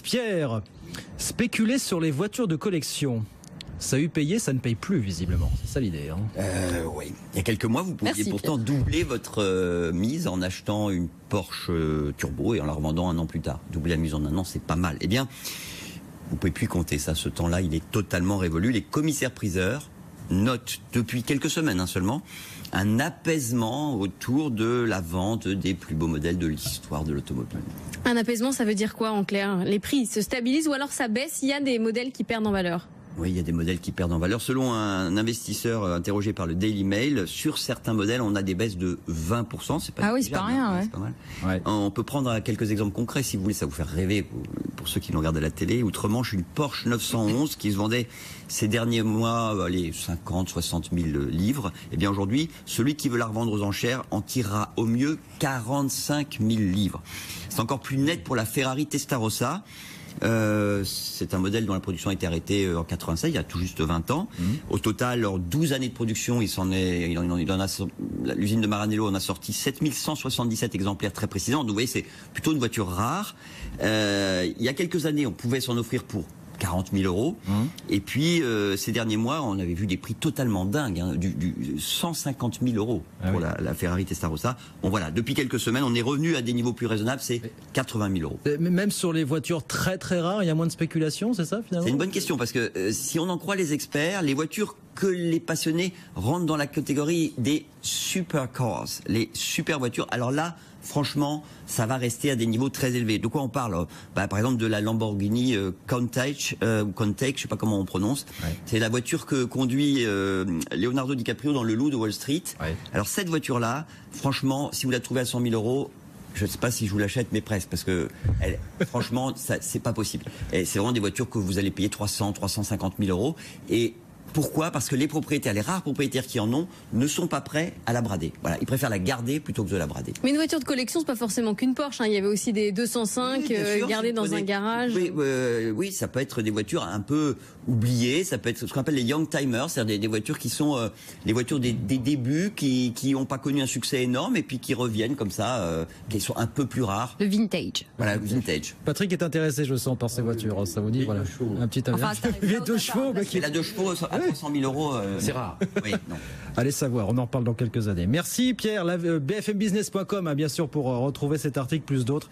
Pierre, spéculer sur les voitures de collection. Ça a eu payé, ça ne paye plus visiblement. C'est ça l'idée. Oui. Il y a quelques mois, vous pouviez pourtant doubler votre mise en achetant une Porsche Turbo et en la revendant un an plus tard. Doubler la mise en un an, c'est pas mal. Eh bien, vous pouvez plus compter ça. Ce temps-là, il est totalement révolu. Les commissaires-priseurs notent depuis quelques semaines seulement un apaisement autour de la vente des plus beaux modèles de l'histoire de l'automobile. Un apaisement, ça veut dire quoi en clair? Les prix se stabilisent ou alors ça baisse? Il y a des modèles qui perdent en valeur? Oui, il y a des modèles qui perdent en valeur. Selon un investisseur interrogé par le Daily Mail, sur certains modèles, on a des baisses de 20%. C'est pas c'est pas rien, c'est pas mal. Ouais. On peut prendre quelques exemples concrets, si vous voulez, ça vous faire rêver pour ceux qui l'ont regardé à la télé. Outre-Manche, une Porsche 911 qui se vendait ces derniers mois, les 50, 60 000 livres. Eh bien, aujourd'hui, celui qui veut la revendre aux enchères en tirera au mieux 45 000 livres. C'est encore plus net pour la Ferrari Testarossa. C'est un modèle dont la production a été arrêtée en 96, il y a tout juste 20 ans. Au total, en 12 années de production, l'usine de Maranello en a sorti 7177 exemplaires très précisément. Donc vous voyez, c'est plutôt une voiture rare. Il y a quelques années, on pouvait s'en offrir pour 40 000 euros. Et puis, ces derniers mois, on avait vu des prix totalement dingues, du 150 000 euros pour la Ferrari Testarossa. Bon voilà, depuis quelques semaines, on est revenu à des niveaux plus raisonnables, c'est 80 000 euros. Mais même sur les voitures très très rares, il y a moins de spéculation, c'est ça finalement? C'est une bonne question, parce que si on en croit les experts, les voitures que les passionnés rentrent dans la catégorie des supercars, les super voitures. Alors là, franchement, ça va rester à des niveaux très élevés. De quoi on parle? Par exemple, de la Lamborghini Countach, je sais pas comment on prononce. C'est la voiture que conduit Leonardo DiCaprio dans Le Loup de Wall Street. Alors cette voiture-là, franchement, si vous la trouvez à 100 000 euros, je ne sais pas si je vous l'achète, mais presque, parce que franchement, c'est pas possible. Et c'est vraiment des voitures que vous allez payer 300, 350 000 euros. Et pourquoi? Parce que les propriétaires, les rares propriétaires qui en ont, ne sont pas prêts à la brader. Voilà, ils préfèrent la garder plutôt que de la brader. Mais une voiture de collection, c'est pas forcément qu'une Porsche. Il y avait aussi des 205 gardées dans un garage. Oui, ça peut être des voitures un peu oubliées. Ça peut être ce qu'on appelle les young timers, c'est-à-dire des voitures qui sont les voitures des débuts, qui n'ont pas connu un succès énorme et puis qui reviennent comme ça, qui sont un peu plus rares. Le vintage. Voilà, le vintage. Patrick est intéressé, je sens, par ces voitures. Ça vous dit, voilà, un petit avis. Deux chevaux. La 2 chevaux à 300 000 euros. C'est rare. Oui, non. Allez savoir, on en reparle dans quelques années. Merci Pierre, bfmbusiness.com bien sûr pour retrouver cet article plus d'autres.